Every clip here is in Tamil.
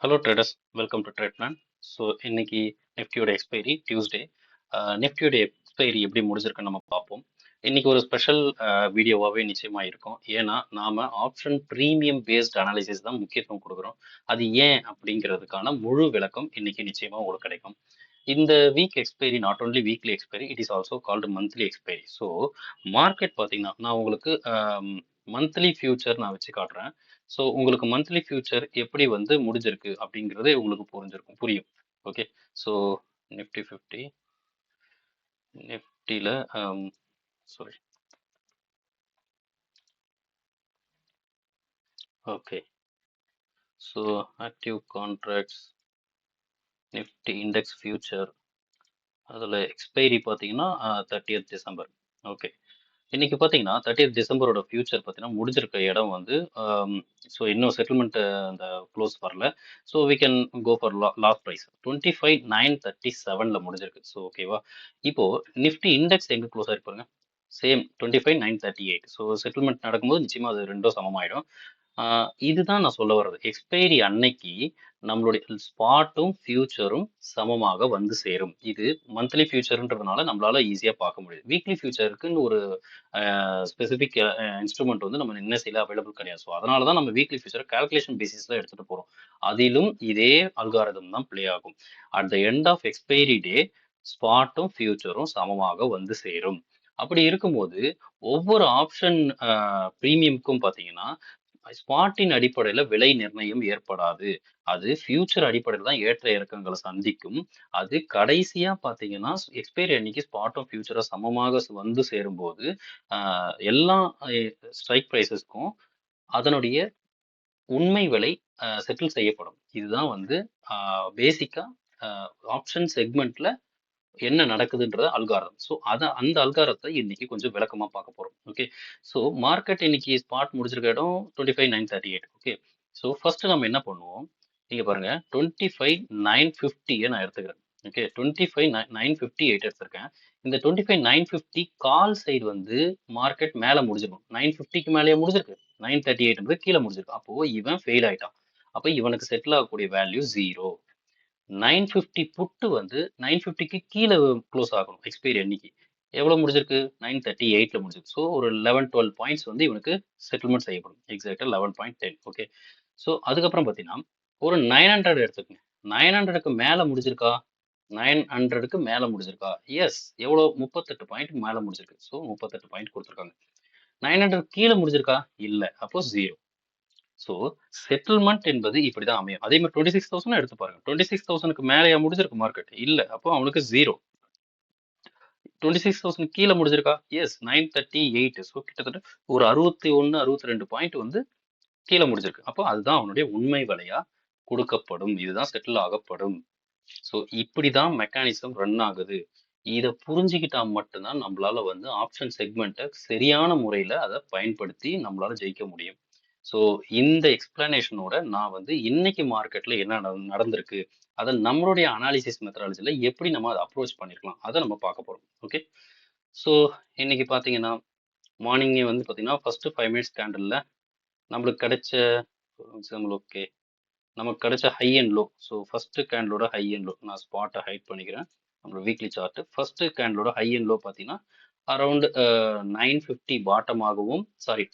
Hello traders, welcome to trade plan. So இன்னைக்கு நிஃப்டியோட எக்ஸ்பைரி டியூஸ்டே. நிஃப்டியோட எக்ஸ்பைரி எப்படி முடிஞ்சிருக்குன்னு நம்ம பார்ப்போம். இன்னைக்கு ஒரு ஸ்பெஷல் வீடியோவாகவே நிச்சயமாக இருக்கும். ஏன்னா நாம ஆப்ஷன் ப்ரீமியம் பேஸ்ட் அனாலிசிஸ் தான் முக்கியத்துவம் கொடுக்குறோம். அது ஏன் அப்படிங்கிறதுக்கான முழு விளக்கம் இன்னைக்கு நிச்சயமாக உங்களுக்கு கிடைக்கும். இந்த week expiry not only weekly expiry, it is also called monthly expiry. So market பார்த்தீங்கன்னா நான் உங்களுக்கு மந்த்லி ஃபியூச்சர் நான் வச்சு காட்டுறேன். ஸோ உங்களுக்கு மந்த்லி ஃபியூச்சர் எப்படி வந்து முடிஞ்சிருக்கு அப்படிங்கிறது உங்களுக்கு புரியும். ஓகே. ஸோ நிஃப்டி 50 நிஃப்டியில் sorry. Okay. So active contracts Nifty index future அதில் எக்ஸ்பைரி பார்த்தீங்கன்னா 30th டிசம்பர். ஓகே. இன்னைக்கு பார்த்தீங்கன்னா 30th டிசம்பரோட ஃபியூச்சர் பார்த்தீங்கன்னா முடிஞ்சிருக்க இடம் வந்து ஸோ இன்னும் செட்டில்மெண்ட் அந்த க்ளோஸ் வரல. So we can go for last price 25,937 முடிஞ்சிருக்கு. ஸோ ஓகேவா. இப்போ நிஃப்டி இண்டெக்ஸ் எங்கே க்ளோஸ் ஆகிருப்பாருங்க? சேம் 25,938. ஸோ செட்டில்மெண்ட் நடக்கும்போது நிச்சயமாக அது ரெண்டும் சமமாயிடும். இதுதான் நான் சொல்ல வர்றது. எக்ஸ்பைரி அன்னைக்கு நம்மளுடைய ஸ்பாட்டும் ஃபியூச்சரும் சமமாக வந்து சேரும். இது மந்த்லி ஃபியூச்சர்ன்றதுனால நம்மளால ஈஸியாக பார்க்க முடியுது. வீக்லி ஃபியூச்சருக்குன்னு ஒரு ஸ்பெசிஃபிக் இன்ஸ்ட்ருமெண்ட் வந்து நம்ம என்எஸ்சியில் அவைலபிள் கிடையாது. ஸோ அதனால தான் நம்ம வீக்லி ஃபியூச்சரை கால்குலேஷன் பேசிஸில் எடுத்துகிட்டு போகிறோம். அதிலும் இதே அல்காரிதம் தான் ப்ளே ஆகும். At the end of expiry day ஸ்பாட்டும் ஃபியூச்சரும் சமமாக வந்து சேரும். அப்படி இருக்கும்போது ஒவ்வொரு ஆப்ஷன் ப்ரீமியம்க்கும் பார்த்தீங்கன்னா ஸ்பாட்டின் அடிப்படையில் விலை நிர்ணயம் ஏற்படாது. அது ஃபியூச்சர் அடிப்படையில் தான் ஏற்ற இறக்கங்களை சந்திக்கும். அது கடைசியா பார்த்தீங்கன்னா எக்ஸ்பைரி அன்னைக்கு ஸ்பாட்டும் ஃபியூச்சரும் சமமாக வந்து சேரும்போது எல்லா ஸ்ட்ரைக் ப்ரைஸஸ்க்கும் அதனுடைய உண்மை விலை செட்டில் செய்யப்படும். இதுதான் வந்து பேசிக்கா ஆப்ஷன் செக்மெண்ட்ல என்ன நடக்குதுன்றத அல்காரம். ஸோ அந்த அல்காரத்தை இன்னைக்கு கொஞ்சம் விளக்கமா பார்க்க போறோம். ஓகே. ஸோ மார்க்கெட் இன்னைக்கு ஸ்பாட் முடிச்சிருக்க இடம் 25,938. ஓகே. ஸோ ஃபர்ஸ்ட் நம்ம என்ன பண்ணுவோம்? நீங்க பாருங்க 25,950 நான் எடுத்துக்கிறேன். ஓகே. 25,958 எடுத்திருக்கேன். இந்த 25,950 கால் சைடு வந்து மார்க்கெட் மேல முடிஞ்சிடும். 950க்கு மேலேயே முடிஞ்சிருக்கு. 938 கீழே முடிஞ்சிருக்கு. அப்போ இவன் ஃபெயில் ஆயிட்டான். அப்போ இவனுக்கு செட்டில் ஆகக்கூடிய வேல்யூ 0. 950 புட்டு வந்து 950க்கு கீழே க்ளோஸ் ஆகணும் எக்ஸ்பைரி அன்னைக்கு. எவ்வளோ முடிஞ்சிருக்கு? 938 முடிஞ்சிருக்கு. ஸோ ஒரு 11-12 பாயிண்ட்ஸ் வந்து இவனுக்கு செட்டில்மெண்ட் செய்யப்படும். எக்ஸாக்டாக 11.10. ஓகே. ஸோ அதுக்கப்புறம் பார்த்தீங்கன்னா ஒரு 900 எடுத்துக்கங்க. 900க்கு மேலே முடிஞ்சிருக்கா? 900க்கு மேலே முடிஞ்சிருக்கா? எஸ். எவ்வளோ? 38 பாயிண்ட் மேலே முடிஞ்சிருக்கு. ஸோ 38 பாயிண்ட் கொடுத்துருக்காங்க. 900 கீழே முடிஞ்சிருக்கா? இல்லை. அப்போ 0. ஸோ செட்டில்மெண்ட் என்பது இப்படிதான் அமையும். அதே மாதிரி 26,000 எடுத்து பாருங்க. 26,000க்கு மேலேயா முடிஞ்சிருக்கு மார்க்கெட்? இல்ல. அப்போ அவனுக்கு 0. 26,000 கீழே முடிஞ்சிருக்கா? எஸ். 938. ஸோ கிட்டத்தட்ட ஒரு 61, 62 பாயிண்ட் வந்து கீழே முடிஞ்சிருக்கு. அப்போ அதுதான் அவனுடைய உண்மை விலையா கொடுக்கப்படும். இதுதான் செட்டில் ஆகப்படும். ஸோ இப்படிதான் மெக்கானிசம் ரன் ஆகுது. இதை புரிஞ்சுக்கிட்டா மட்டும்தான் நம்மளால வந்து ஆப்ஷன் செக்மெண்ட்டை சரியான முறையில அதை பயன்படுத்தி நம்மளால ஜெயிக்க முடியும். ஸோ இந்த எக்ஸ்பிளனேஷனோட நான் வந்து இன்னைக்கு மார்க்கெட்ல என்ன நடந்திருக்கு, அதை நம்மளுடைய அனாலிசிஸ் மெத்தடாலஜியில் எப்படி நம்ம அதை அப்ரோச் பண்ணிருக்கலாம் அதை நம்ம பார்க்க போறோம். ஓகே. ஸோ இன்னைக்கு பார்த்தீங்கன்னா மார்னிங்கே வந்து பார்த்தீங்கன்னா ஃபர்ஸ்ட் 5 மினிட்ஸ் கேண்டலில் நம்மளுக்கு கிடைச்ச எக்ஸாம்பிள். ஓகே. நமக்கு கிடைச்ச high and low. So first கேண்டலோட ஹை அண்ட் லோ நான் ஸ்பாட்டை ஹைட் பண்ணிக்கிறேன். நம்மளோட வீக்லி சார்ட் ஃபர்ஸ்ட் கேண்டலோட ஹை அண்ட் லோ பார்த்தீங்கன்னா அரௌண்ட் 950 பாட்டமாகவும்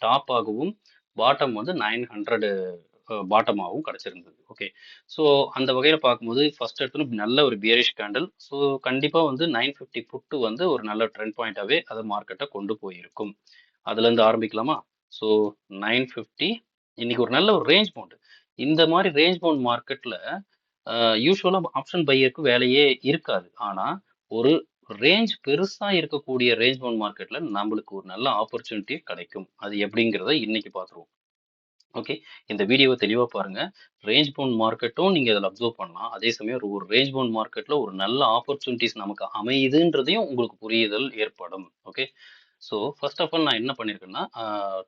டாப் ஆகவும் பாட்டம் வந்து 900 பாட்டமாகவும் கிடைச்சிருந்தது. ஓகே. ஸோ அந்த வகையில் பார்க்கும்போது ஃபர்ஸ்ட் எடுத்தோன்னு நல்ல ஒரு பியரிஷ் கேண்டல். ஸோ கண்டிப்பாக வந்து 950 புட்டு வந்து ஒரு நல்ல ட்ரெண்ட் பாயிண்டாகவே அதை மார்க்கெட்டை கொண்டு போயிருக்கும். அதுலேருந்து ஆரம்பிக்கலாமா? ஸோ 950 இன்னைக்கு ஒரு நல்ல ஒரு ரேஞ்ச் பவுண்ட். இந்த மாதிரி ரேஞ்ச் பவுண்ட் மார்க்கெட்ல யூஸ்வலா ஆப்ஷன் பையருக்கு வேலையே இருக்காது. ஆனா ஒரு ரேஞ்ச் பெருசா இருக்கக்கூடிய ரேஞ்ச் பவுண்ட் மார்க்கெட்ல நம்மளுக்கு ஒரு நல்ல ஆப்பர்ச்சுனிட்டி கிடைக்கும். அது எப்படிங்கிறத இன்னைக்கு பார்த்துருவோம். ஓகே. இந்த வீடியோவை தெளிவா பாருங்க. ரேஞ்ச் பவுண்ட் மார்க்கெட்டும் நீங்க இதில் அப்சர்வ் பண்ணலாம். அதே சமயம் ஒரு ரேஞ்ச் பவுண்ட் மார்க்கெட்ல ஒரு நல்ல ஆப்பர்ச்சுனிட்டிஸ் நமக்கு அமையுதுன்றதையும் உங்களுக்கு புரியுதல் ஏற்படும். Okay. So first of all நான் என்ன பண்ணியிருக்கேன்னா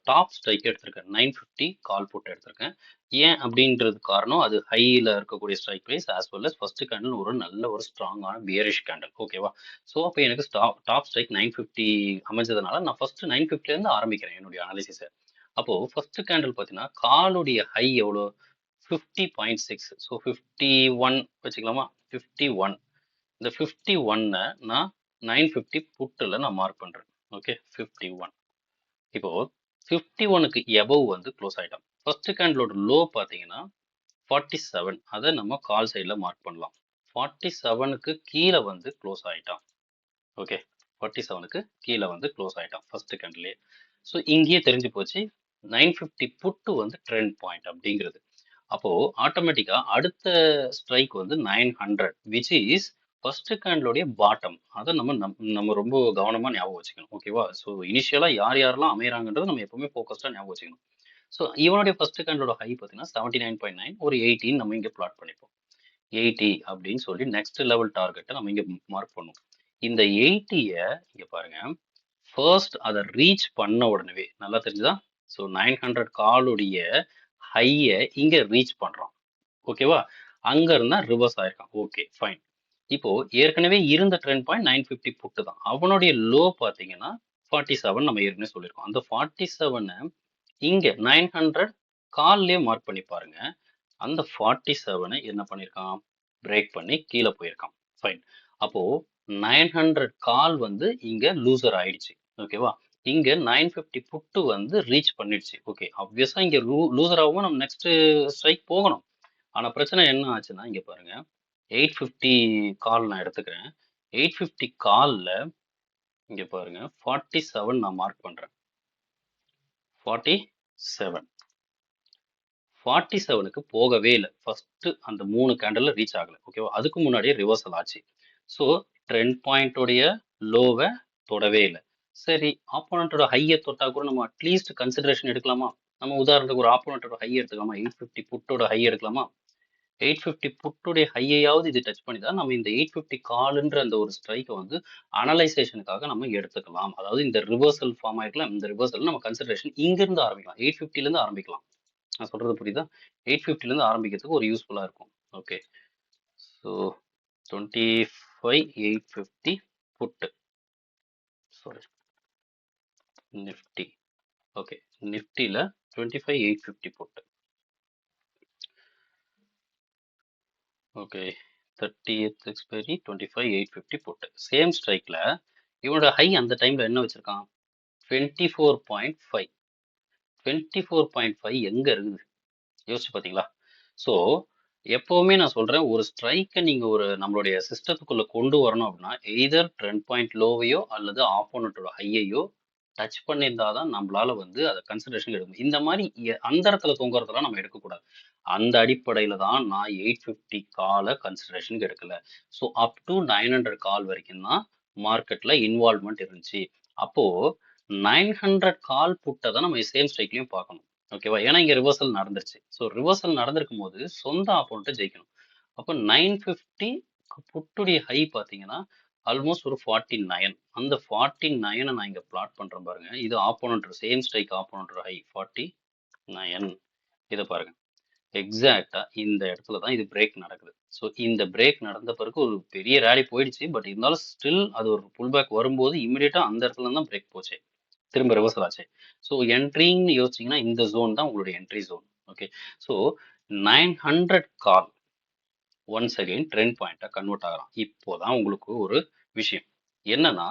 டாப் ஸ்ட்ரைக் எடுத்திருக்கேன். 950 கால் போட்டு எடுத்திருக்கேன். ஏன் அப்படின்றது காரணம் அது ஹையில் இருக்கக்கூடிய strike price as well as first candle ஒரு நல்ல ஒரு ஸ்ட்ராங்கான பியரிஷ் கேண்டில். ஓகேவா. ஸோ அப்போ எனக்கு டாப் ஸ்ட்ரைக் 950 அமைஞ்சதுனால நான் ஃபர்ஸ்ட் 950லேருந்து ஆரம்பிக்கிறேன் என்னுடைய அனாலிசிஸை. அப்போ ஃபர்ஸ்ட் கேண்டில் பார்த்தீங்கன்னா காலுடைய ஹை எவ்வளோ? 50.6. ஸோ 51 வச்சுக்கலாமா? 51. இந்த 51 நான் 950 புட்டில் நான் மார்க் பண்ணுறேன். ஓகே, 51. இப்போ 51க்கு எபவ் வந்து க்ளோஸ் ஆகிட்டோம். ஃபர்ஸ்ட் கேண்டலோட லோ பார்த்தீங்கன்னா 47. அதை நம்ம கால் சைடில் மார்க் பண்ணலாம். 47க்கு கீழே வந்து க்ளோஸ் ஆகிட்டான். ஓகே, 47க்கு கீழே வந்து க்ளோஸ் ஆகிட்டான் ஃபர்ஸ்ட் கேண்டிலே. ஸோ இங்கேயே தெரிஞ்சு போச்சு 950 புட்டு வந்து ட்ரெண்ட் பாயிண்ட் அப்படிங்கிறது. அப்போ ஆட்டோமேட்டிக்கா அடுத்த ஸ்ட்ரைக் வந்து 900 விச் இஸ் ஃபர்ஸ்ட் கேண்டலோடைய பாட்டம். அதை நம்ம ரொம்ப கவனமா ஞாபகம் வச்சுக்கணும். ஓகேவா? ஸோ இனிஷியலா யார் யாரெல்லாம் அமையறாங்கன்றது நம்ம எப்பவுமே ஃபோக்கஸ்டா ஞாபகம் வச்சுக்கணும். ஸோ இவனுடைய ஃபர்ஸ்ட் கேண்டலோட ஹை பார்த்தீங்கன்னா 79.9, ஒரு 18 நம்ம இங்க பிளாட் பண்ணிப்போம். 80 அப்படின்னு சொல்லி நெக்ஸ்ட் லெவல் டார்கெட்டை நம்ம இங்க மார்க் பண்ணுவோம். இந்த 80ய இங்க பாருங்க, ஃபர்ஸ்ட் அதை ரீச் பண்ண உடனே நல்லா தெரிஞ்சுதா? ஸோ 900 காலுடைய ஹையை இங்க ரீச் பண்றோம். ஓகேவா? அங்க இருந்தா ரிவர்ஸ் ஆயிருக்கான். Okay, fine. இப்போ ஏற்கனவே இருந்த ட்ரெண்ட் பாயிண்ட் 950 புட்டு தான். அவனுடைய லோ பாத்தீங்கன்னா 47 நம்ம ஏற்கனவே சொல்லியிருக்கோம். அந்த 47 இங்க 900 கால்லயே மார்க் பண்ணி பாருங்க. அந்த 47 என்ன பண்ணிருக்கான்? பிரேக் பண்ணி கீழே போயிருக்கான். ஃபைன். அப்போ 900 கால் வந்து இங்க லூசர் ஆயிடுச்சு. ஓகேவா? இங்க 950 புட்டு வந்து ரீச் பண்ணிடுச்சு. ஓகே, ஆப்வியஸா இங்க லூசர் ஆகும், நம்ம நெக்ஸ்ட் ஸ்ட்ரைக் போகணும். ஆனா பிரச்சனை என்ன ஆச்சுன்னா இங்க பாருங்க, 850 கால் நான் எடுத்துக்கிறேன். 850 கால்ல இங்க பாருங்க 47 நான் மார்க் பண்றேன். 47 47க்கு போகவே இல்லை. ஃபர்ஸ்ட் அந்த 3 கேண்டல்ல ரீச் ஆகல. ஓகேவா? அதுக்கு முன்னாடியே ரிவர்சல் ஆச்சு. ஸோ ட்ரெண்ட் பாயிண்டோடைய லோவை தொடவே இல்லை. சரி, ஆப்போனண்டோட ஹையை தொட்டா கூட நம்ம அட்லீஸ்ட் கன்சிடரேஷன் எடுக்கலாமா? நம்ம உதாரணத்துக்கு ஒரு ஆப்போனண்டோட ஹை எடுத்துக்கலாமா? 850 புட்டோட ஹை எடுக்கலாமா? 850 புட்டுடைய ஹையையாவது இது டச் பண்ணி தான் நம்ம இந்த 850 கால்ன்ற அந்த ஒரு ஸ்ட்ரைக்கை வந்து அனலைசேஷனுக்காக நம்ம எடுத்துக்கலாம். அதாவது இந்த ரிவர்சல் ஃபார்ம் ஆயிருக்கலாம். இந்த ரிவர்சல் நம்ம கன்சிடரேஷன் இங்கிருந்து ஆரம்பிக்கலாம். 850ல இருந்து ஆரம்பிக்கலாம். நான் சொல்றது புரியுதா? 850ல இருந்து ஆரம்பிக்கிறதுக்கு ஒரு யூஸ்ஃபுல்லா இருக்கும். Okay, so 25,850 put. Sorry, Nifty. Okay, நிஃப்டில 25,850 put. Okay, 30th expiry 25,850 put. Same ஸ்ட்ரைக்ல இவனோட ஹை அந்த டைம்ல என்ன வச்சிருக்கான்? 24.5. 24.5 எங்க இருக்குது? யோசிச்சு பாத்தீங்களா? ஸோ எப்பவுமே நான் சொல்றேன், ஒரு ஸ்ட்ரைக்கை நீங்க ஒரு நம்மளுடைய சிஸ்டத்துக்குள்ள கொண்டு வரணும் அப்படின்னா எய்தர் ட்ரெண்ட் பாயிண்ட் லோவையோ அல்லது ஆப்போனட்டோட ஹையையோ டச் பண்ணியிருந்தாதான் நம்மளால வந்து அதை கன்சிடரேஷன் எடுக்கணும். இந்த மாதிரி அந்த இடத்துல தொங்குறதெல்லாம் நம்ம எடுக்கக்கூடாது. அந்த அடிப்படையில தான் நான் 850 காலை கன்சிடரேஷனுக்கு எடுக்கல. ஸோ அப் டு 900 கால் வரைக்கும் தான் மார்க்கெட்ல இன்வால்வ்மெண்ட் இருந்துச்சு. அப்போ 900 கால் புட்டை தான் நம்ம சேம் ஸ்ட்ரைக்லயும் பார்க்கணும். ஓகேவா? ஏன்னா இங்க ரிவர்சல் நடந்துருச்சு. ஸோ ரிவர்சல் நடந்திருக்கும் போது சொந்த ஆப்போனண்ட்டை ஜெயிக்கணும். அப்போ 950 புட்டுடைய ஹை பார்த்தீங்கன்னா ஆல்மோஸ்ட் ஒரு 49. அந்த 49 நான் இங்க பிளாட் பண்றேன் பாருங்க. இது opponent same strike opponent high 49. இதை பாருங்க, எக்ஸாக்டா இந்த இடத்துல தான் இது பிரேக் நடக்குது. ஸோ இந்த பிரேக் நடந்த பிறகு ஒரு பெரிய ரேலி போயிடுச்சு. பட் இருந்தாலும் ஸ்டில் அது ஒரு புல் பேக் வரும்போது இமிடியேட்டா அந்த இடத்துல தான் பிரேக் போச்சு, திரும்ப ரிவர்சல் ஆச்சு. ஸோ என்ட்ரின்னு யோசிச்சிங்கன்னா இந்த ஜோன் தான் உங்களுடைய என்ட்ரி ஜோன். ஓகே, ஸோ 900 கால் ஒன்ஸ் அகைன் ட்ரெண்ட் பாயிண்டா கன்வெர்ட் ஆகலாம். இப்போதான் உங்களுக்கு ஒரு விஷயம் என்னன்னா,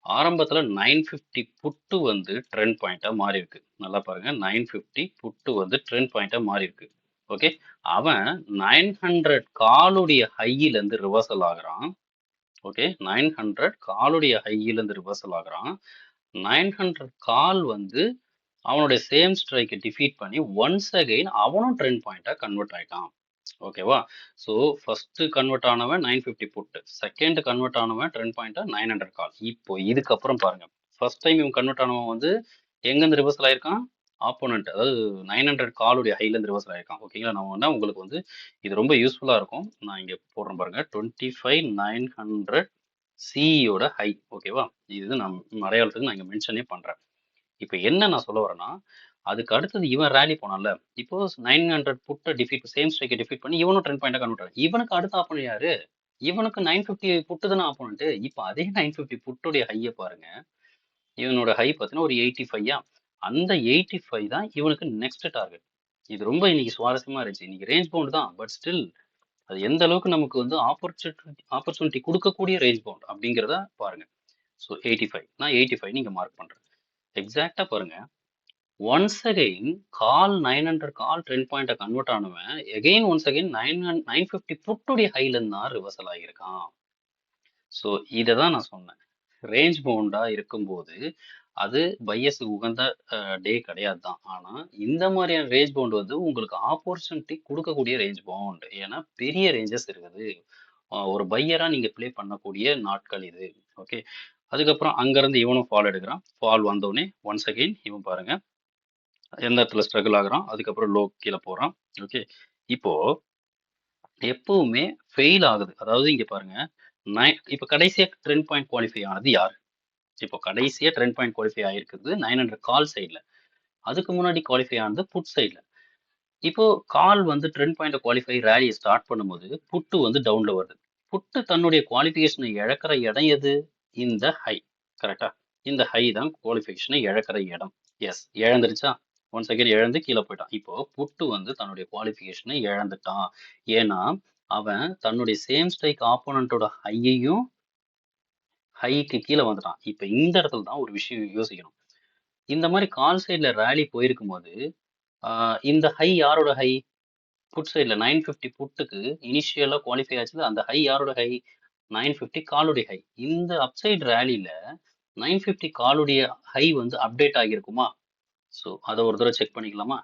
ஆரம்பத்துல 950 புட்டு வந்து ட்ரெண்ட் பாயிண்டா மாறி இருக்கு. நல்லா பாருங்க, 950 புட்டு வந்து ட்ரெண்ட் பாயிண்டா மாறி இருக்கு. ஓகே, அவன் 900 காலுடைய ஹையில இருந்து ரிவர்சல் ஆகுறான். ஓகே, 900 காலுடைய ஹையில இருந்து ரிவர்சல் ஆகுறான். 900 கால் வந்து அவனுடைய சேம் ஸ்ட்ரைக்கை டிஃபீட் பண்ணி ஒன்ஸ் அகைன் அவனும் ட்ரெண்ட் பாயிண்டா கன்வெர்ட் ஆயிட்டான். ஓகேவா? ஸோ ஃபர்ஸ்ட் கன்வெர்ட் ஆனவன் 950 புட்டு, செகண்ட் கன்வெர்ட் ஆனவன் ட்ரெண்ட் பாயிண்டா 900 கால். இப்போ இதுக்கப்புறம் பாருங்க, ஃபர்ஸ்ட் டைம் இவன் கன்வெர்ட் ஆனவன் வந்து எங்கேருந்து ரிவர்சல் ஆயிருக்கான்? ஆப்போனண்ட், அதாவது 900 காலுடைய ஹைல இருந்து ரிவர்சல் ஆயிருக்கான். ஓகேங்களா? நான் வேணா உங்களுக்கு வந்து இது ரொம்ப யூஸ்ஃபுல்லா இருக்கும். நான் இங்க போடுறேன் பாருங்க, 25,900 சிஇயோட ஹை. ஓகேவா? இது நான் மலையாளத்துக்கு நான் இங்க மென்ஷனே பண்றேன். இப்போ என்ன நான் சொல்ல வரேன்னா, அதுக்கு அடுத்தது இவன் ரேலி போனான்ல, இப்போ 900 புட்டை டிஃபீட், சேம் ஸ்ட்ரைக்கை டிஃபீட் பண்ணி இவனும் ட்ரெண்ட் பாயிண்டா கன்வெர்ட் ஆகும். இவனுக்கு அடுத்த ஆப்போனன்ட் யாரு? இவனுக்கு 950 புட்டு தானே ஆப்போனன்ட். இப்போ அதே 950 புட்டுடைய ஹையை பாருங்க. இவனோட ஹை பார்த்தீங்கன்னா ஒரு 85. அந்த 85 தான் இவனுக்கு நெக்ஸ்ட் டார்கெட். இது ரொம்ப இன்னைக்கு சுவாரஸ்யமா இருந்துச்சு. இன்னைக்கு ரேஞ்ச் பவுண்ட் தான், பட் ஸ்டில் அது எந்த அளவுக்கு நமக்கு வந்து ஆப்பர்ச்சுனிட்டி கொடுக்கக்கூடிய ரேஞ்ச் பவுண்ட் அப்படிங்கிறத பாருங்க. ஸோ 85 நான் 85 நீங்க மார்க் பண்றேன். எக்ஸாக்டா பாருங்க. ஒன்ஸ் அகைன் கால் 900 கால் ட்ரெண்ட் பாயிண்ட்டை கன்வெர்ட் ஆனவன் எகைன் ஒன்ஸ் அகைன் 950 புட்டுடைய ஹைல இருந்து தான் ரிவர்சல் ஆகியிருக்கான். ஸோ இதை தான் நான் சொன்னேன். ரேஞ்ச் பவுண்டா இருக்கும்போது அது பையஸ் உகந்த டே கிடையாது தான். ஆனா இந்த மாதிரியான ரேஞ்ச் பவுண்ட் வந்து உங்களுக்கு ஆப்பர்ச்சுனிட்டி கொடுக்கக்கூடிய ரேஞ்ச் பவுண்ட். ஏன்னா பெரிய ரேஞ்சஸ் இருக்குது. ஒரு பையரா நீங்க ப்ளே பண்ணக்கூடிய நாட்கள் இது. ஓகே. அதுக்கப்புறம் அங்கிருந்து இவனும் ஃபால் எடுக்கிறான். ஃபால் வந்தோடனே ஒன்ஸ் அகைன் இவன் பாருங்க எந்த இடத்துல ஸ்ட்ரகிள் ஆகுறான். அதுக்கப்புறம் லோ கீழே போறான். ஓகே. இப்போ எப்பவுமே ஃபெயில் ஆகுது. அதாவது இங்க பாருங்க இப்போ கடைசியா ட்ரெண்ட் பாயிண்ட் குவாலிஃபை ஆனது யார்? இப்போ கடைசியா ட்ரெண்ட் பாயிண்ட் குவாலிஃபை ஆயிருக்குது 900 கால் சைட்ல. அதுக்கு முன்னாடி குவாலிஃபை ஆனது புட் சைட்ல. இப்போ கால் வந்து ட்ரெண்ட் பாயிண்ட் குவாலிஃபை ரேலியை ஸ்டார்ட் பண்ணும்போது புட்டு வந்து டவுன்ல வருது. புட்டு தன்னுடைய குவாலிஃபிகேஷனை இழக்கிற இடம் எது? இந்த ஹை. கரெக்டா? இந்த ஹை தான் குவாலிஃபிகேஷனை இழக்கிற இடம். எஸ், இழந்துருச்சா? ஒன் செகண்ட் இழந்து கீழே போயிட்டான். இப்போ புட்டு வந்து தன்னுடைய குவாலிஃபிகேஷனை இழந்துட்டான். ஏன்னா அவன் தன்னுடைய சேம் ஸ்ட்ரைக் ஆப்போனண்டோட ஹையையும் ஹைக்கு கீழே வந்துட்டான். இப்போ இந்த இடத்துல தான் ஒரு விஷயம் யோசிக்கணும். இந்த மாதிரி கால் சைட்ல ரேலி போயிருக்கும் போது இந்த ஹை யாரோட ஹை? புட் சைட்ல 950 புட்டுக்கு இனிஷியலா குவாலிஃபை ஆச்சுல, அந்த ஹை யாரோட ஹை? 950 காலுடைய ஹை. இந்த அப்சைட் ரேலியில 950 காலுடைய ஹை வந்து அப்டேட் ஆகியிருக்குமா? ஸோ அதை ஒரு தடவை செக் பண்ணிக்கலாமா?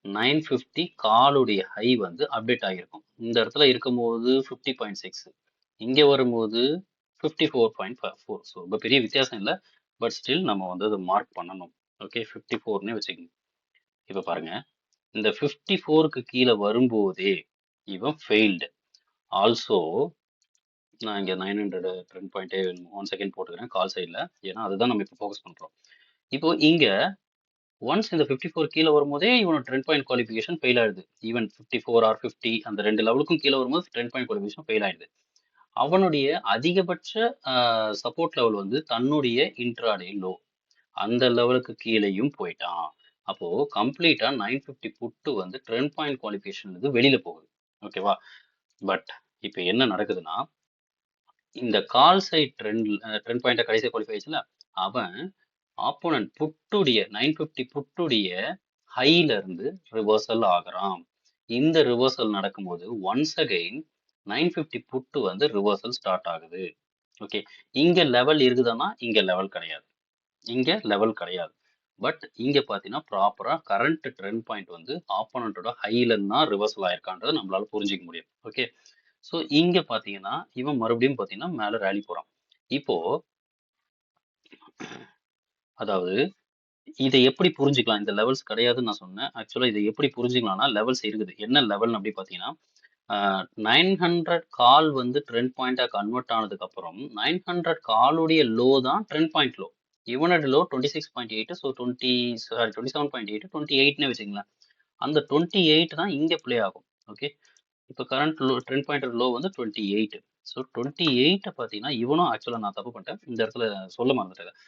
950 காலுடைய ஹை வந்து அப்டேட் ஆகியிருக்கும். இந்த இடத்துல இருக்கும்போது 50.6, இங்கே வரும்போது 54.4. ஸோ ரொம்ப பெரிய வித்தியாசம் இல்லை, பட் ஸ்டில் நம்ம வந்து அதை மார்க் பண்ணணும். ஓகே, 54னே வச்சுக்கோங்க. இப்போ பாருங்க, இந்த 54க்கு கீழே வரும்போதே இவன் ஃபெயில்டு. ஆல்சோ நான் இங்கே 900 ட்ரெண்ட் பாயிண்டே 1 செகண்ட் போட்டுக்கிறேன் கால் சைடில், ஏன்னா அதுதான் நம்ம இப்போ ஃபோக்கஸ் பண்ணுறோம். இப்போ இங்கே ஒன்ஸ் இந்த 54 கீழே வரும்போதே இவனோட ட்ரெண்ட் பாயிண்ட் குவாலிஃபிகேஷன் ஃபெயில் ஆயிடுது. ஈவன் 54 ஆர் 50 அந்த ரெண்டு லெவலுக்கும் கீழே வரும்போது ட்ரெண்ட் பாயிண்ட் குவாலிஃபிகேஷன் ஃபெயில் ஆயிடுது. அவனுடைய அதிகபட்ச சப்போர்ட் லெவல் வந்து தன்னுடைய இன்ட்ராடே லோ, அந்த லெவலுக்கு கீழேயும் போயிட்டான். அப்போ கம்ப்ளீட்டா 950 புட்டு வந்து ட்ரெண்ட் பாயிண்ட் குவாலிஃபிகேஷன்ல இருந்து வெளியில போகுது. ஓகேவா? பட் இப்போ என்ன நடக்குதுன்னா, இந்த கால் சைட் ட்ரெண்ட் பாயிண்ட கடைசியா குவாலிஃபை ஆயிடுச்சுல, அவன் ஆப்போனன்ட் புட்டுடைய 950 புட்டுடைய ஹைல இருந்து ரிவர்சல் ஆகுறான். இந்த ரிவர்சல் நடக்கும்போது ஒன்ஸ் அகைன் 950 புட்டு வந்து ரிவர்சல் ஸ்டார்ட் ஆகுது. ஓகே, இங்க லெவல் இருக்குதானா? இங்க லெவல் கிடையாது. இங்க லெவல் கிடையாது. பட் இங்க பாத்தீங்கன்னா ப்ராப்பரா கரண்ட் ட்ரெண்ட் பாயிண்ட் வந்து ஆப்போனண்டோட ஹைல இருந்து தான் ரிவர்சல் ஆயிருக்கான்றதை நம்மளால புரிஞ்சிக்க முடியும். ஓகே, ஸோ இங்க பாத்தீங்கன்னா இவன் மறுபடியும் பாத்தீங்கன்னா மேல ரேலி போறான். இப்போ அதாவது இதை எப்படி புரிஞ்சுக்கலாம்? இந்த லெவல்ஸ் கிடையாதுன்னு நான் சொன்னேன். ஆக்சுவலா இதை எப்படி புரிஞ்சுக்கலாம்னா லெவல்ஸ் இருக்குது. என்ன லெவல் அப்படி பாத்தீங்கன்னா 900 கால் வந்து ட்ரெண்ட் பாயிண்டா கன்வெர்ட் ஆனதுக்கு அப்புறம் 900 காலுடைய லோ தான் ட்ரெண்ட் பாயிண்ட் லோ. இவனோட லோ 26.8, ஸோ 27.8, 28னே வச்சுங்களேன். அந்த 28 தான் இங்க பிளே ஆகும். ஓகே, இப்போ current low trend point low வந்து 28. ஸோ 28 பார்த்தீங்கன்னா இவனும் ஆக்சுவலாக நான் தப்பு பண்ணிட்டேன், இந்த இடத்துல சொல்ல மறந்துட்டேன்.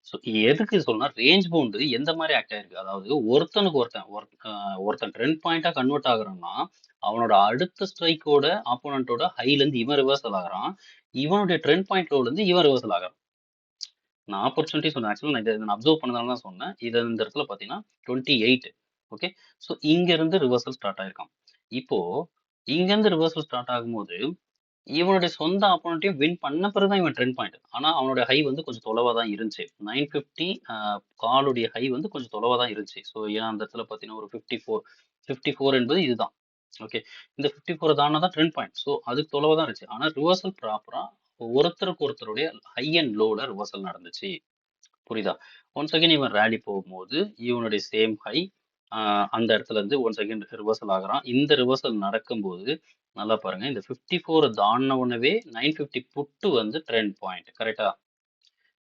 ஸோ எதுக்கு சொல்லணும்னா ரேஞ்ச் பவுண்டு எந்த மாதிரி ஆக்ட் ஆயிருக்கு, அதாவது ஒருத்தனுக்கு ஒருத்தன் ட்ரெண்ட் பாயிண்டா கன்வெர்ட் ஆகுறான்னா அவனோட அடுத்த ஸ்ட்ரைக்கோட ஆப்போனண்டோட ஹைல இருந்து இவன் ரிவர்சல் ஆகுறான், இவனுடைய ட்ரெண்ட் பாயிண்ட் லோல இருந்து இவன் ரிவர்சல் ஆகுறான். நான் ஆப்பர்ச்சுனிட்டி சொன்னேன். ஆக்சுவலாக நான் இதை அப்சர்வ் பண்ணதால தான் சொன்னேன். இது இந்த இடத்துல பார்த்தீங்கன்னா 28. ஓகே, ஸோ இங்க இருந்து ரிவர்சல் ஸ்டார்ட் ஆயிருக்கான். இப்போ இங்க இருந்து ரிவர்சல் ஸ்டார்ட் ஆகும்போது இவனுடைய சொந்த ஆப்போனண்ட்டையும் வின் பண்ண பிறகு தான் இவன் ட்ரெண்ட் பாயிண்ட். ஆனா அவனோட ஹை வந்து கொஞ்சம் தொலைவா தான் இருந்துச்சு. 950 காலுடைய ஹை வந்து கொஞ்சம் தொலைவா தான் இருந்துச்சு. ஸோ ஏன்னா அந்த இடத்துல பார்த்தீங்கன்னா ஒரு 54 என்பது இதுதான். ஓகே, இந்த 54 தானா தான் ட்ரெண்ட் பாயிண்ட். ஸோ அதுக்கு தொலைவா தான் இருந்துச்சு. ஆனா ரிவர்சல் ப்ராப்பரா ஒருத்தருக்கு ஒருத்தருடைய ஹை அண்ட் லோல ரிவர்சல் நடந்துச்சு. புரியுதா? ஒன்ஸ் அகைன் இவன் ரேலி போகும்போது இவனுடைய சேம் ஹை அந்த இடத்துல இருந்து ஒன்ஸ் அகைன் ரிவர்சல் ஆகுறான். இந்த ரிவர்சல் நடக்கும்போது நல்லா பாருங்க, இந்த 54 தாண்டின உடனே 950 புட்டு வந்து ட்ரெண்ட் பாயிண்ட். கரெக்டா?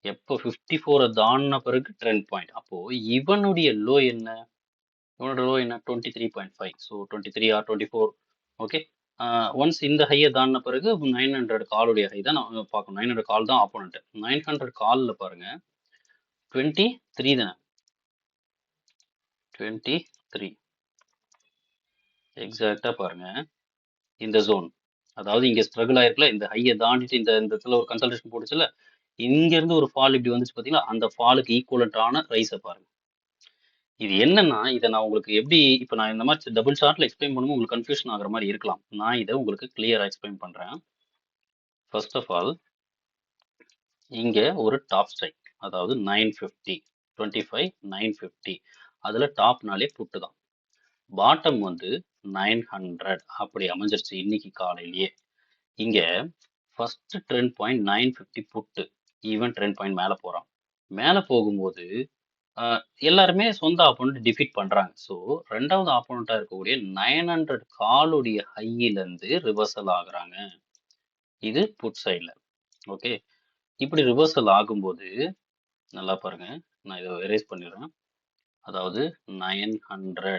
எப்போ 54 தாண்டின பிறகு ட்ரெண்ட் பாயிண்ட். அப்போ இவனுடைய லோ என்ன? இவனோட லோ என்ன? 23.5. So 23 R 24. ஓகே, ஒன்ஸ் இந்த ஹையை தாண்டின பிறகு 900 காலுடைய ஹை தான் நம்ம பார்க்கணும். 900 கால் தான் ஆப்போனண்ட். 900 காலில் பாருங்க 23 தானே? 23. எக்ஸாக்டா பாருங்க, இந்த ஜோன், அதாவது இங்க ஸ்ட்ரகிள் ஆயிருக்குல்ல, இந்த ஹையை தாண்டிட்டு இந்த இந்த இடத்துல ஒரு கன்சல்டேஷன் போட்டுச்சுல, இங்க இருந்து ஒரு ஃபால் இப்படி வந்துச்சு பாத்தீங்களா, அந்த ஃபாலுக்கு ஈக்குவலண்டான ரைஸை பாருங்க. இது என்னன்னா, இதை நான் உங்களுக்கு எப்படி இப்போ நான் இந்த மாதிரி டபுள் சார்ட்ல எக்ஸ்பிளைன் பண்ணும்போது உங்களுக்கு கன்ஃபியூஷன் ஆகுற மாதிரி இருக்கலாம். நான் இதை உங்களுக்கு கிளியரா எக்ஸ்பிளைன் பண்றேன். ஃபர்ஸ்ட் ஆஃப் ஆல், இங்க ஒரு டாப் ஸ்ட்ரைக், அதாவது 950, 25 950, அதுல டாப்னாலே புட்டு தான். பாட்டம் வந்து 900 அப்படி அமைஞ்சிருச்சு இன்னைக்கு காலையிலேயே. இங்க ஃபர்ஸ்ட் ட்ரெண்ட் பாயிண்ட் 950 புட்டு, ஈவன் ட்ரெண்ட் பாயிண்ட் மேல போறான். மேல போகும்போது எல்லாருமே சொந்த ஆப்போனண்ட் டிஃபீட் பண்றாங்க. ஸோ ரெண்டாவது ஆப்போனண்டா இருக்கக்கூடிய 900 காலுடைய ஹையிலிருந்து ரிவர்சல் ஆகுறாங்க. இது புட் சைட்ல. ஓகே, இப்படி ரிவர்சல் ஆகும்போது நல்லா பாருங்க, நான் இதை எரேஸ் பண்ணிடுறேன். அதாவது 900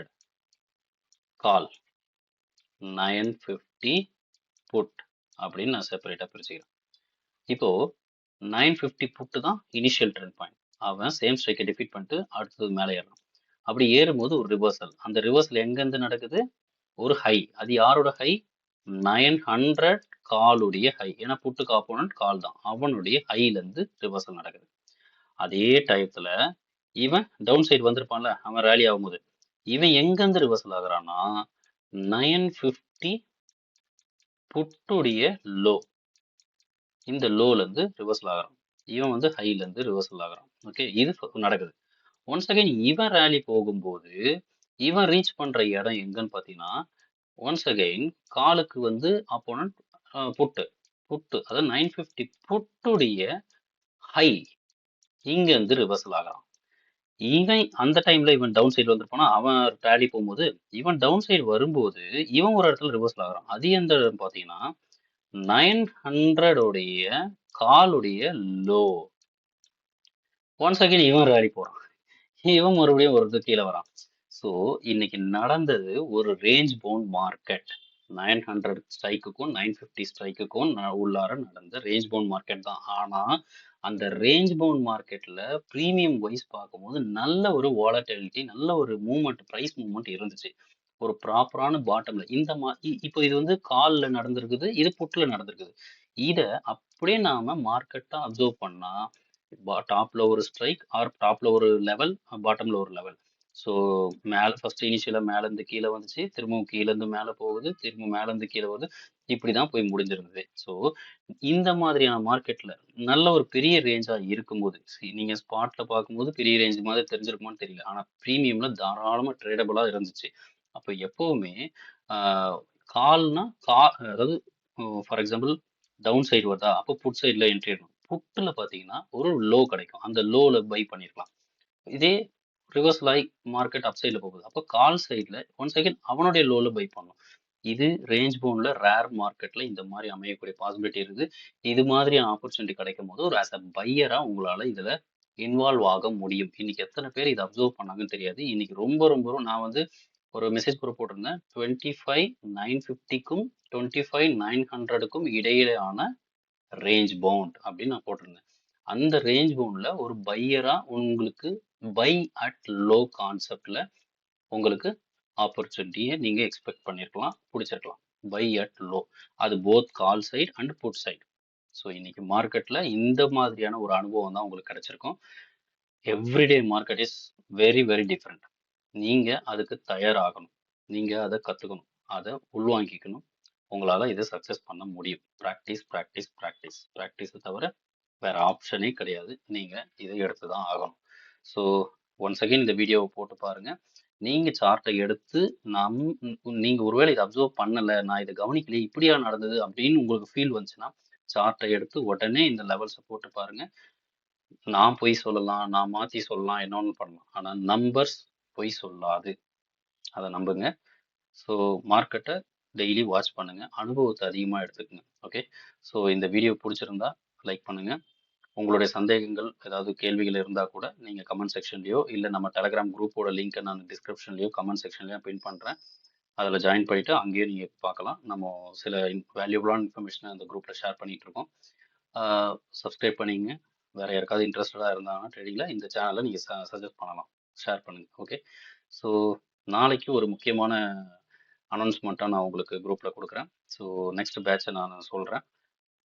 கால், 950 புட் அப்படின்னு நான் செப்பரேட்டா பிரிச்சுக்கிறேன். இப்போ 950 புட்டு தான் இனிஷியல் ட்ரெண்ட் பாயிண்ட். அவன் சேம் ஸ்ட்ரைக்கை டிஃபீட் பண்ணிட்டு அடுத்தது மேலே ஏறணும். அப்படி ஏறும்போது ஒரு ரிவர்சல். அந்த ரிவர்சல் எங்கேருந்து நடக்குது? ஒரு ஹை. அது யாரோட ஹை? 900 காலுடைய ஹை. ஏன்னா புட்டுக்கு ஆப்போனன்ட் கால் தான். அவனுடைய ஹைலேருந்து ரிவர்சல் நடக்குது. அதே டயத்துல இவன் டவுன் சைடு வந்திருப்பான்ல, அவன் ரேலி ஆகும்போது இவன் எங்கேருந்து ரிவர்சல் ஆகுறான்னா 950 புட்டுடைய லோ, இந்த லோல இருந்து ரிவர்சல் ஆகுறான். இவன் வந்து ஹைல இருந்து ரிவர்சல் ஆகுறான். ஓகே, இது நடக்குது. ஒன்ஸ் அகைன் இவன் ரேலி போகும்போது இவன் ரீச் பண்ற இடம் எங்கன்னு பாத்தீங்கன்னா, ஒன்ஸ் அகைன் காலுக்கு வந்து அப்போனன்ட் புட்டு புட்டு அதாவது 950 புட்டுடைய ஹை இங்க இருந்து ரிவர்சல் ஆகுறான். இவன் அந்த டைம்ல இவன் டவுன் சைடு வந்திருப்பானா, அவன் ரேலி போகும்போது இவன் டவுன் சைடு வரும்போது இவன் ஒரு இடத்துல ரிவர்சல் ஆகுறான். அது எந்த இடம் பாத்தீங்கன்னா 900 உடைய காலுடைய லோ. ஒன்ஸ் அகைன் இவன் ரேலி போறான். இவன் மறுபடியும் ஒரு இது கீழே வரான். ஸோ இன்னைக்கு நடந்தது ஒரு ரேஞ்ச் பவுண்ட் மார்க்கெட். 900 ஸ்ட்ரைக்குக்கும் 950 ஸ்ட்ரைக்குக்கும் உள்ளார நடந்த ரேஞ்ச் பவுண்ட் மார்க்கெட் தான். ஆனா அந்த ரேஞ்ச் பவுண்ட் மார்க்கெட்ல ப்ரீமியம் வைஸ் பார்க்கும்போது நல்ல ஒரு வாலட்டிலிட்டி, நல்ல ஒரு மூவ்மெண்ட், பிரைஸ் மூவ்மெண்ட் இருந்துச்சு. ஒரு ப்ராப்பரான பாட்டம்ல இந்த இப்போ இது வந்து கால்ல நடந்திருக்குது, இது புட்ல நடந்திருக்குது. இத அப்படியே நாம மார்க்கெட்டா அப்சர்வ் பண்ணா டாப்ல ஒரு ஸ்ட்ரைக் ஆர் டாப்ல ஒரு லெவல், பாட்டம்ல ஒரு லெவல். ஸோ மேல ஃபர்ஸ்ட் இனிஷியலா மேல இருந்து கீழே வந்துச்சு, திரும்பவும் கீழ இருந்து மேல போகுது, திரும்ப மேல இருந்து கீழே வருது, இப்படிதான் போய் முடிஞ்சிருந்தது. ஸோ இந்த மாதிரியான மார்க்கெட்ல நல்ல ஒரு பெரிய ரேஞ்சா இருக்கும்போது, நீங்க ஸ்பாட்ல பார்க்கும்போது பெரிய ரேஞ்ச் மாதிரி தெரிஞ்சிருக்குமான்னு தெரியல. ஆனா பிரீமியம்ல தாராளமா ட்ரேடபிளா இருந்துச்சு. அப்ப எப்பவுமே கால்னா அதாவது ஃபார் எக்ஸாம்பிள் டவுன் சைடு வருதா, அப்போ புட் சைட்ல என்ட்ரி எடுக்கணும். புட்ல பாத்தீங்கன்னா ஒரு லோ கிடைக்கும், அந்த லோல பை பண்ணிருக்கலாம். இதே ரிவர்சல் ஆகி மார்க்கெட் அப் சைட்ல போகுது, அப்போ கால் சைட்ல ஒன் செகண்ட் அவனுடைய லோல பை பண்ணணும். இது ரேஞ்ச் பவுண்ட்ல ரேர் மார்க்கெட்ல இந்த மாதிரி அமையக்கூடிய பாசிபிலிட்டி இருக்குது. இது மாதிரியான ஆப்பர்ச்சுனிட்டி கிடைக்கும் போது ஒரு ஆஸ் அ பையரா உங்களால இதுல இன்வால்வ் ஆக முடியும். இன்னைக்கு எத்தனை பேர் இதை அப்சர்வ் பண்ணாங்கன்னு தெரியாது. இன்னைக்கு ரொம்ப ரொம்ப நான் வந்து ஒரு மெசேஜ் கூட போட்டிருந்தேன். 25,950க்கும் 25,900க்கும் இடையிலான ரேஞ்ச் பவுண்ட் அப்படின்னு நான் போட்டிருந்தேன். அந்த ரேஞ்ச் பவுண்ட்ல ஒரு பையரா உங்களுக்கு பை அட் லோ கான்செப்ட்ல உங்களுக்கு ஆப்பர்ச்சுனிட்டியை நீங்க எக்ஸ்பெக்ட் பண்ணிருக்கலாம், பிடிச்சிருக்கலாம். பை அட் லோ, அது both call side and put side. So இன்னைக்கு மார்க்கெட்ல இந்த மாதிரியான ஒரு அனுபவம் தான் உங்களுக்கு கிடைச்சிருக்கும். Everyday market is very very different. நீங்க அதுக்கு தயாராகணும், நீங்க அதை கத்துக்கணும், அதை உள்வாங்கிக்கணும். உங்களால இதை சக்சஸ் பண்ண முடியும். ப்ராக்டிஸ் ப்ராக்டிஸ் ப்ராக்டிஸ் ப்ராக்டிஸை தவிர வேற ஆப்ஷனே கிடையாது. நீங்க இதை எடுத்து தான் ஆகணும். ஸோ ஒன்ஸ் அகைன் இந்த வீடியோவை போட்டு பாருங்க. நீங்க சார்ட்டை எடுத்து நீங்க ஒருவேளை இதை அப்சர்வ் பண்ணல, நான் இதை கவனிக்கல, இப்படியா நடந்தது அப்படின்னு உங்களுக்கு ஃபீல் வந்துச்சுன்னா சார்ட்டை எடுத்து உடனே இந்த லெவல்ஸை போட்டு பாருங்க. நான் பொய் சொல்லலாம், நான் மாத்தி சொல்லலாம், என்ன ஒன்று பண்ணலாம், ஆனா நம்பர்ஸ் பொய் சொல்லாது. அதை நம்புங்க. ஸோ மார்க்கெட்டை டெய்லி வாட்ச் பண்ணுங்க, அனுபவத்தை அதிகமாக எடுத்துக்கங்க. ஓகே, ஸோ இந்த வீடியோ பிடிச்சிருந்தா லைக் பண்ணுங்க. உங்களுடைய சந்தேகங்கள் ஏதாவது கேள்விகள் இருந்தால் கூட நீங்கள் கமெண்ட் செக்ஷன்லையோ இல்லை நம்ம டெலகிராம் குரூப்போட லிங்க்கை நான் டிஸ்கிரிப்ஷன்லையோ கமெண்ட் செக்ஷன்லையோ பின் பண்ணுறேன். அதில் ஜாயின் பண்ணிவிட்டு அங்கேயும் நீங்கள் பார்க்கலாம். நம்ம சில வேல்யூபிளான இன்ஃபர்மேஷனை அந்த குரூப்பில் ஷேர் பண்ணிகிட்ருக்கோம். சப்ஸ்கிரைப் பண்ணிங்க. வேறு யாருக்காவது இன்ட்ரெஸ்டடாக இருந்தாங்கன்னா ட்ரேடிங்கில் இந்த சேனலை நீங்கள் சஜஸ்ட் பண்ணலாம், ஷேர் பண்ணுங்கள். ஓகே, ஸோ நாளைக்கு ஒரு முக்கியமான அனௌன்ஸ்மெண்ட்டாக நான் உங்களுக்கு குரூப்பில் கொடுக்குறேன். ஸோ நெக்ஸ்ட் பேட்சை நான் சொல்கிறேன்.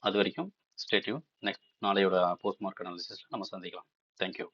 அது வரைக்கும் ஸ்டே டியூன். நெக்ஸ்ட் நாளையோட போஸ்ட் மார்க் அனாலிசிஸில் நம்ம சந்திக்கலாம். தேங்க்யூ.